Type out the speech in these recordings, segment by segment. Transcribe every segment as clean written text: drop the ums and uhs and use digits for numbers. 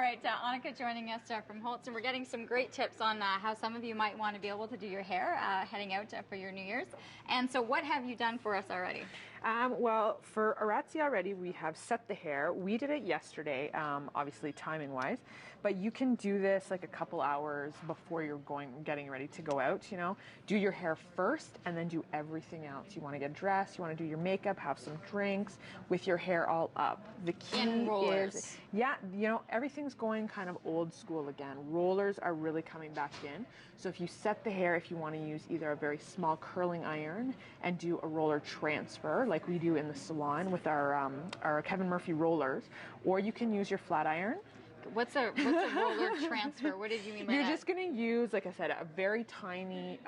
All right, Onneka joining us from Holtz, and we're getting some great tips on how some of you might want to be able to do your hair heading out for your New Year's. And so what have you done for us already? Well, for Arazzi already, we have set the hair. We did it yesterday, obviously timing-wise, but you can do this like a couple hours before you're getting ready to go out, you know. Do your hair first and then do everything else. You want to get dressed, you want to do your makeup, have some drinks with your hair all up. The key is, yeah, you know, everything's going kind of old school again. Rollers are really coming back in. So if you set the hair, if you want to use either a very small curling iron and do a roller transfer, like we do in the salon with our Kevin Murphy rollers, or you can use your flat iron. What's a roller transfer? What did you mean by that? You're just going to use, like I said, a very tiny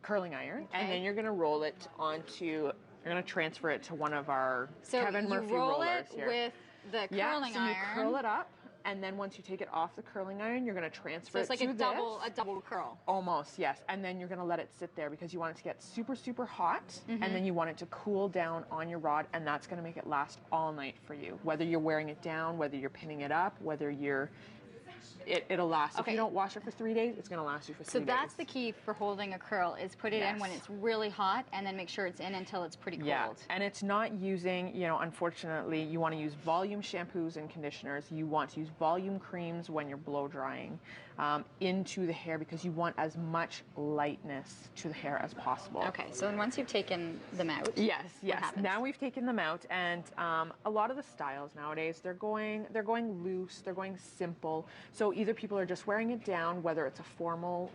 curling iron, and then you're going to roll it onto, you're going to transfer it to one of our Kevin Murphy rollers here. So you roll it with the curling iron. You curl it up, and then once you take it off the curling iron, you're going to transfer it to this. So it's like a double curl. Almost, yes. And then you're going to let it sit there because you want it to get super, super hot, and then you want it to cool down on your rod, and that's going to make it last all night for you. Whether you're wearing it down, whether you're pinning it up, whether you're... It'll last. Okay. If you don't wash it for 3 days, it's going to last you for 3 days. So that's the key for holding a curl, is put it in when it's really hot and then make sure it's in until it's pretty cold. Yeah, and it's not using, you know, unfortunately, you want to use volume shampoos and conditioners. You want to use volume creams when you're blow drying into the hair because you want as much lightness to the hair as possible. Okay, so then once you've taken them out, yes. Now we've taken them out, and a lot of the styles nowadays, they're going loose, they're going simple. So either people are just wearing it down, whether it's a formal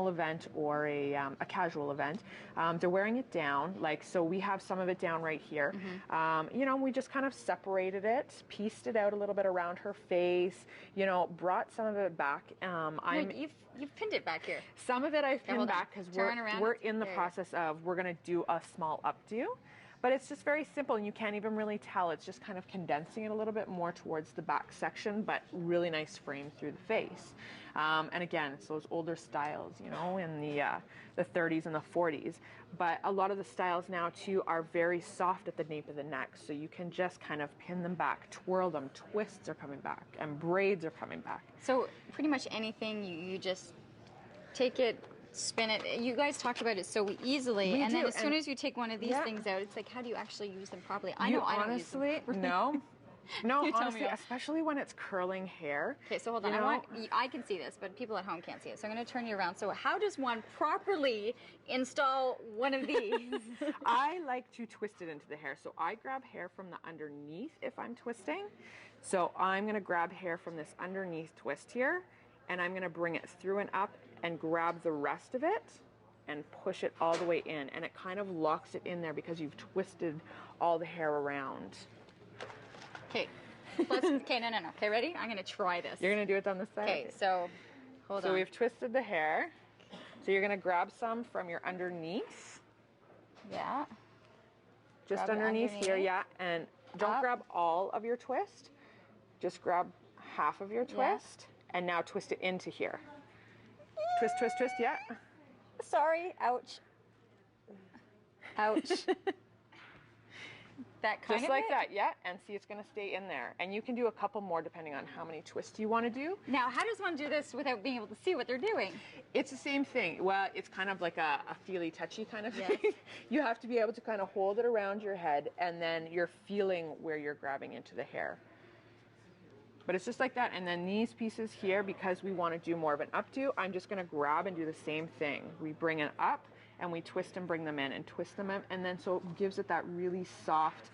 event or a casual event. They're wearing it down, like, so we have some of it down right here. You know, we just kind of separated it, pieced it out a little bit around her face, you know, brought some of it back. You've pinned it back here. Some of it I've pinned back because we're in the process of, we're going to do a small updo. But it's just very simple, and you can't even really tell. It's just kind of condensing it a little bit more towards the back section, but really nice frame through the face. And again, it's those older styles, you know, in the 30s and the 40s. But a lot of the styles now, too, are very soft at the nape of the neck. So you can just kind of pin them back, twirl them, twists are coming back, and braids are coming back. So pretty much anything, you just take it, spin it. You guys talked about it so easily, and then as soon as you take one of these things out, it's like, how do you actually use them properly? I don't use them. No, honestly, especially when it's curling hair. Okay, so hold on. I can see this, but people at home can't see it. So I'm going to turn you around. So how does one properly install one of these? I like to twist it into the hair. So I grab hair from the underneath if I'm twisting. So I'm going to grab hair from this underneath twist here, and I'm going to bring it through and up and grab the rest of it and push it all the way in. And it kind of locks it in there because you've twisted all the hair around. Okay. No. Okay, ready? I'm going to try this. You're going to do it on this side? Okay, so hold on. So we've twisted the hair. So you're going to grab some from your underneath. Yeah. Just underneath here, yeah. And don't grab all of your twist. Just grab half of your twist. And now twist it into here. Twist, twist, twist, yeah. Sorry, ouch. Ouch. That kind Just like that, yeah. And see, it's going to stay in there. And you can do a couple more depending on how many twists you want to do. Now, how does one do this without being able to see what they're doing? It's the same thing. Well, it's kind of like a feely, touchy kind of thing. You have to be able to kind of hold it around your head, and then you're feeling where you're grabbing into the hair. But it's just like that. And then these pieces here, because we want to do more of an updo, I'm just going to grab and do the same thing. We bring it up and we twist and bring them in and twist them in. And then so it gives it that really soft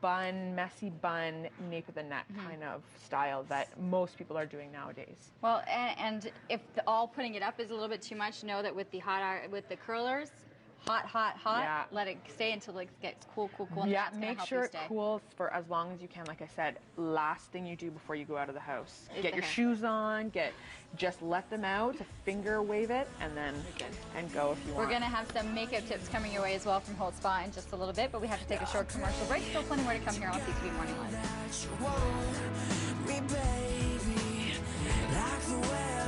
bun, messy bun, nape of the neck kind of style that most people are doing nowadays. Well, and if all putting it up is a little bit too much, know that with the with the curlers, hot, let it stay until it gets cool, and that's going to help sure you stay. It cools for as long as you can. Like I said, last thing you do before you go out of the house. Get your shoes on, just let them out, finger wave it, and then and go if you want. We're going to have some makeup tips coming your way as well from Holtz Spa in just a little bit, but we have to take a short commercial break. Still plenty more to come here on CTV Morning Live.